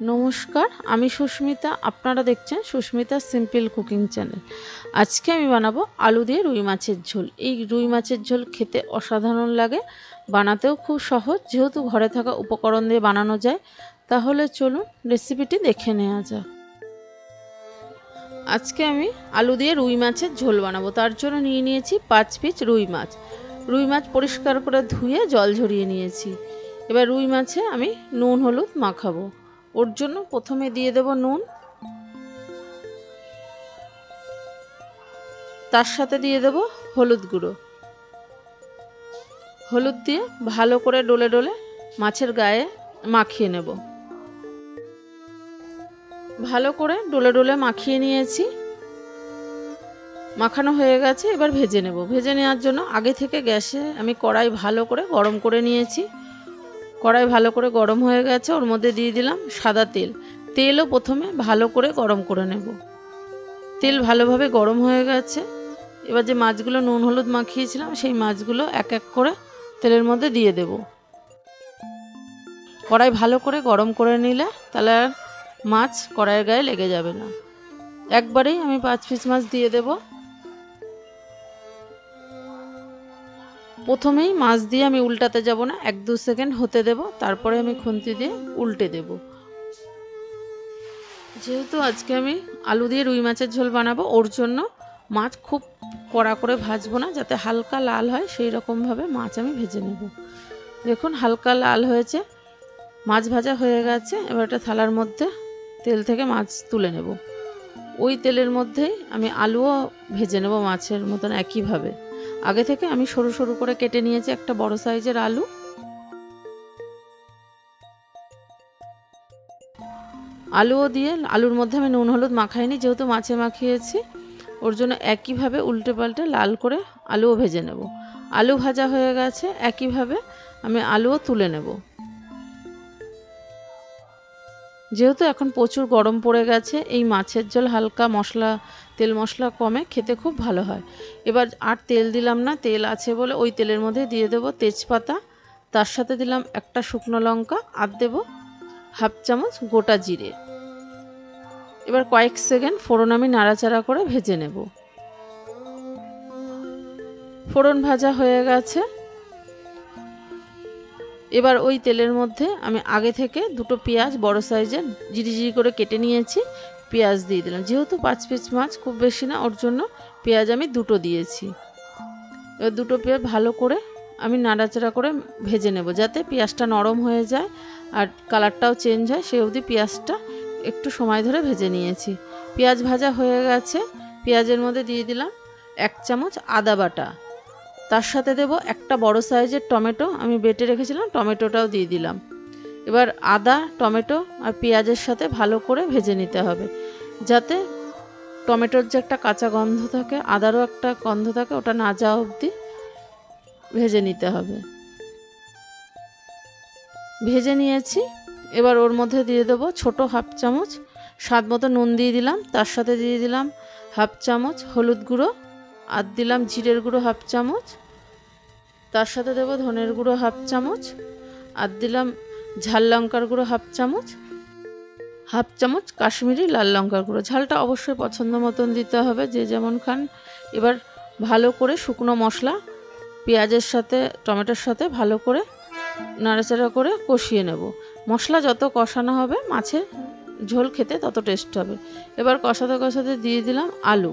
নমস্কার, আমি সুস্মিতা। আপনারা দেখছেন সুস্মিতা সিম্পল কুকিং চ্যানেল। আজকে আমি বানাবো আলু দিয়ে রুই মাছের ঝোল। এই রুই মাছের ঝোল খেতে অসাধারণ লাগে, বানাতেও খুব সহজ। যেহেতু ঘরে থাকা উপকরণ দিয়ে বানানো যায়, তাহলে চলুন রেসিপিটি দেখে নেওয়া যাক। আজকে আমি আলু দিয়ে রুই মাছের ঝোল বানাবো। তার জন্য নিয়ে নিয়েছি 5 পিস রুই মাছ। রুই মাছ পরিষ্কার করে ধুয়ে জল ঝরিয়ে নিয়েছি। এবার রুই মাছে আমি নুন হলুদ মাখাবো। ওর জন্য প্রথমে দিয়ে দেব নুন, তার সাথে দিয়ে দেব হলুদ গুঁড়ো। হলুদ দিয়ে ভালো করে ডলে ডলে মাছের গায়ে মাখিয়ে নেব। ভালো করে ডলে ডলে মাখিয়ে নিয়েছি। মাখানো হয়ে গেছে, এবার ভেজে নেব। ভেজে নেওয়ার জন্য আগে থেকে গ্যাসে আমি কড়াই ভালো করে গরম করে নিয়েছি। কড়াই ভালো করে গরম হয়ে গেছে, ওর মধ্যে দিয়ে দিলাম সাদা তেল। তেলও প্রথমে ভালো করে গরম করে নেব। তেল ভালোভাবে গরম হয়ে গেছে, এবার যে মাছগুলো নুন হলুদ মাখিয়েছিলাম সেই মাছগুলো এক এক করে তেলের মধ্যে দিয়ে দেব। কড়াই ভালো করে গরম করে নিলে তাহলে আর মাছ কড়াইয়ের গায়ে লেগে যাবে না। একবারেই আমি 5 পিস মাছ দিয়ে দেব। প্রথমেই মাছ দিয়ে আমি উল্টাতে যাব না, 1-2 সেকেন্ড হতে দেব, তারপরে আমি খুন্তি দিয়ে উল্টে দেব। যেহেতু আজকে আমি আলু দিয়ে রুই মাছের ঝোল বানাবো, ওর জন্য মাছ খুব কড়া করে ভাজবো না, যাতে হালকা লাল হয় সেই রকমভাবে মাছ আমি ভেজে নেব। দেখুন হালকা লাল হয়েছে, মাছ ভাজা হয়ে গেছে। এবার একটা থালার মধ্যে তেল থেকে মাছ তুলে নেব। ওই তেলের মধ্যেই আমি আলুও ভেজে নেব মাছের মতন একইভাবে। আগে থেকে আমি সরু সরু করে কেটে নিয়েছি একটা বড় সাইজের আলু। আলুও দিয়ে আলুর মধ্যে আমি নুন হলুদ মাখাইনি, যেহেতু মাছে মাখিয়েছি, ওর জন্য একইভাবে উল্টে পাল্টে লাল করে আলুও ভেজে নেব। আলু ভাজা হয়ে গেছে, একইভাবে আমি আলুও তুলে নেব। যেহেতু এখন প্রচুর গরম পড়ে গেছে, এই মাছের ঝোল হালকা মশলা তেল মশলা কমে খেতে খুব ভালো হয়। এবার আর তেল দিলাম না, তেল আছে বলে ওই তেলের মধ্যে দিয়ে দেব তেজপাতা, তার সাথে দিলাম একটা শুকনো লঙ্কা, আর দেব 1/2 চামচ গোটা জিরে। এবার কয়েক সেকেন্ড ফোড়ন আমি নাড়াচাড়া করে ভেজে নেব। ফোড়ন ভাজা হয়ে গেছে, এবার ওই তেলের মধ্যে আমি আগে থেকে 2টো পেঁয়াজ বড় সাইজের জিরি করে কেটে নিয়েছি, পেঁয়াজ দিয়ে দিলাম। যেহেতু 5 পিস মাছ খুব বেশি না, ওর জন্য পেঁয়াজ আমি 2টো দিয়েছি। এবার 2টো পেঁয়াজ ভালো করে আমি নাড়াচাড়া করে ভেজে নেব, যাতে পেঁয়াজটা নরম হয়ে যায় আর কালারটাও চেঞ্জ হয়। সেই অবধি পেঁয়াজটা একটু সময় ধরে ভেজে নিয়েছি। পেঁয়াজ ভাজা হয়ে গেছে, পেঁয়াজের মধ্যে দিয়ে দিলাম 1 চামচ আদা বাটা, তার সাথে দেব একটা বড় সাইজের টমেটো, আমি বেটে রেখেছিলাম, টমেটোটাও দিয়ে দিলাম। এবার আদা টমেটো আর পেঁয়াজের সাথে ভালো করে ভেজে নিতে হবে, যাতে টমেটোর যে একটা কাঁচা গন্ধ থাকে, আদারও একটা গন্ধ থাকে, ওটা না যাওয়া অবধি ভেজে নিতে হবে। ভেজে নিয়েছি, এবার ওর মধ্যে দিয়ে দেবো ছোট 1/2 চামচ স্বাদ মতো নুন দিয়ে দিলাম, তার সাথে দিয়ে দিলাম 1/2 চামচ হলুদ গুঁড়ো, আর দিলাম জিরের গুঁড়ো 1/2 চামচ, তার সাথে দেবো ধনের গুঁড়ো 1/2 চামচ, আর দিলাম ঝাল লঙ্কার গুঁড়ো 1/2 চামচ, 1/2 চামচ কাশ্মীরি লাল লঙ্কার গুঁড়ো। ঝালটা অবশ্যই পছন্দ মতন দিতে হবে, যে যেমন খান। এবার ভালো করে শুকনো মশলা পেঁয়াজের সাথে টমেটোর সাথে ভালো করে নাড়াচাড়া করে কষিয়ে নেব। মশলা যত কষানো হবে মাছের ঝোল খেতে তত টেস্ট হবে। এবার কষাতে কষাতে দিয়ে দিলাম আলু।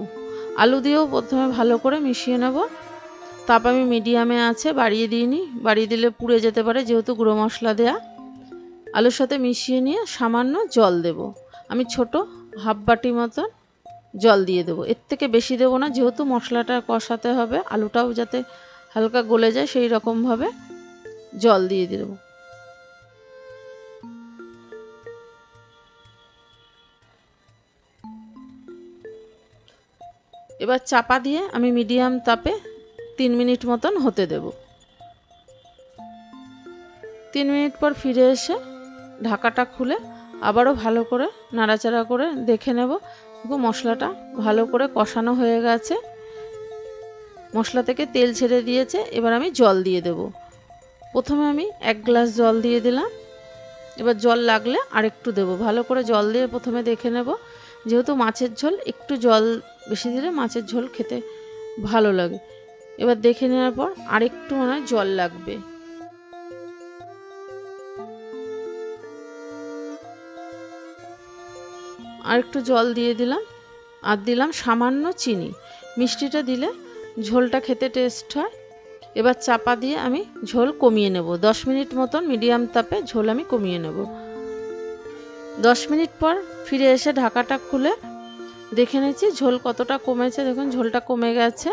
আলু দিয়েও প্রথমে ভালো করে মিশিয়ে নেব। তাপ আমি মিডিয়ামে আছে, বাড়িয়ে দিইনি, বাড়িয়ে দিলে পুড়ে যেতে পারে, যেহেতু গুঁড়ো মশলা দেয়া। আলুর সাথে মিশিয়ে নিয়ে সামান্য জল দেব। আমি ছোট 1/2 বাটি মতন জল দিয়ে দেবো, এর থেকে বেশি দেবো না, যেহেতু মশলাটা কষাতে হবে, আলুটাও যাতে হালকা গলে যায় সেই রকমভাবে জল দিয়ে দেবো। এবার চাপা দিয়ে আমি মিডিয়াম তাপে 3 মিনিট মতন হতে দেব। 3 মিনিট পর ফিরে এসে ঢাকাটা খুলে আবারও ভালো করে নাড়াচাড়া করে দেখে নেব। মশলাটা ভালো করে কষানো হয়ে গেছে, মশলা থেকে তেল ছেড়ে দিয়েছে। এবার আমি জল দিয়ে দেব। প্রথমে আমি 1 গ্লাস জল দিয়ে দিলাম, এবার জল লাগলে আরেকটু দেবো। ভালো করে জল দিয়ে প্রথমে দেখে নেব, যেহেতু মাছের ঝোল একটু জল বেশি দিলে মাছের ঝোল খেতে ভালো লাগে। এবার দেখে নেওয়ার পর আরেকটু মনে হয় জল লাগবে। আরেকটু জল দিয়ে দিলাম, আর দিলাম সামান্য চিনি। মিষ্টিটা দিলে ঝোলটা খেতে টেস্ট হয়। এবার চাপা দিয়ে আমি ঝোল কমিয়ে নেব। 10 মিনিট মতন মিডিয়াম তাপে ঝোল আমি কমিয়ে নেব। 10 মিনিট পর ফিরে এসে ঢাকাটা খুলে দেখে নিচ্ছি ঝোল কতটা কমেছে। দেখুন ঝোলটা কমে গেছে।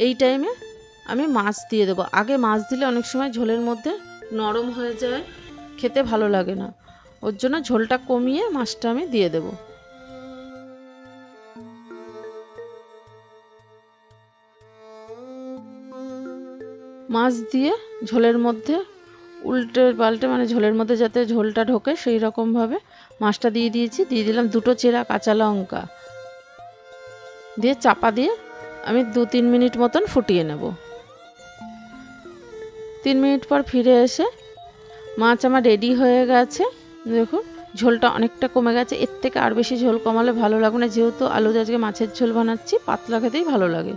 এই টাইমে আমি মাছ দিয়ে দেবো। আগে মাছ দিলে অনেক সময় ঝোলের মধ্যে নরম হয়ে যায়, খেতে ভালো লাগে না। ওর জন্য ঝোলটা কমিয়ে মাছটা আমি দিয়ে দেবো। মাছ দিয়ে ঝোলের মধ্যে উল্টে পাল্টে, মানে ঝোলের মধ্যে যাতে ঝোলটা ঢোকে সেই রকমভাবে মাছটা দিয়ে দিয়েছি। দিয়ে দিলাম 2টো চেরা কাঁচা লঙ্কা, দিয়ে চাপা দিয়ে আমি 2-3 মিনিট মতন ফুটিয়ে নেব। 3 মিনিট পর ফিরে এসে মাছ আমার রেডি হয়ে গেছে। দেখুন ঝোলটা অনেকটা কমে গেছে। এর থেকে আর বেশি ঝোল কমালে ভালো লাগবে না, যেহেতু আলু আজকে মাছের ঝোল বানাচ্ছি, পাতলা খেতেই ভালো লাগে।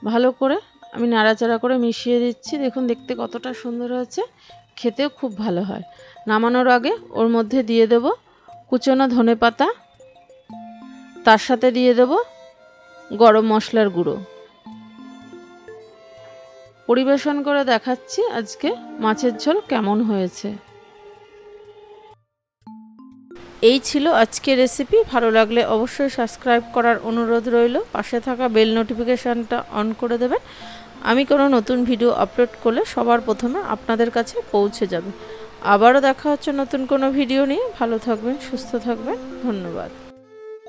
ভালো করে আমি নাড়াচাড়া করে মিশিয়ে দিচ্ছি। দেখুন দেখতে কতটা সুন্দর হয়েছে, খেতেও খুব ভালো হয়। নামানোর আগে ওর মধ্যে দিয়ে দেব কুচনো ধনেপাতা, তার সাথে দিয়ে দেব গরম মশলার গুঁড়ো। পরিবেশন করে দেখাচ্ছি আজকে মাছের ঝোল কেমন হয়েছে। এই ছিল আজকের রেসিপি। ভালো লাগলে অবশ্যই সাবস্ক্রাইব করার অনুরোধ রইল। পাশে থাকা বেল নোটিফিকেশানটা অন করে দেবেন। আমি কোনো নতুন ভিডিও আপলোড করলে সবার প্রথমে আপনাদের কাছে পৌঁছে যাবে। আবারও দেখা হচ্ছে নতুন কোনো ভিডিও নিয়ে। ভালো থাকবেন, সুস্থ থাকবেন। ধন্যবাদ।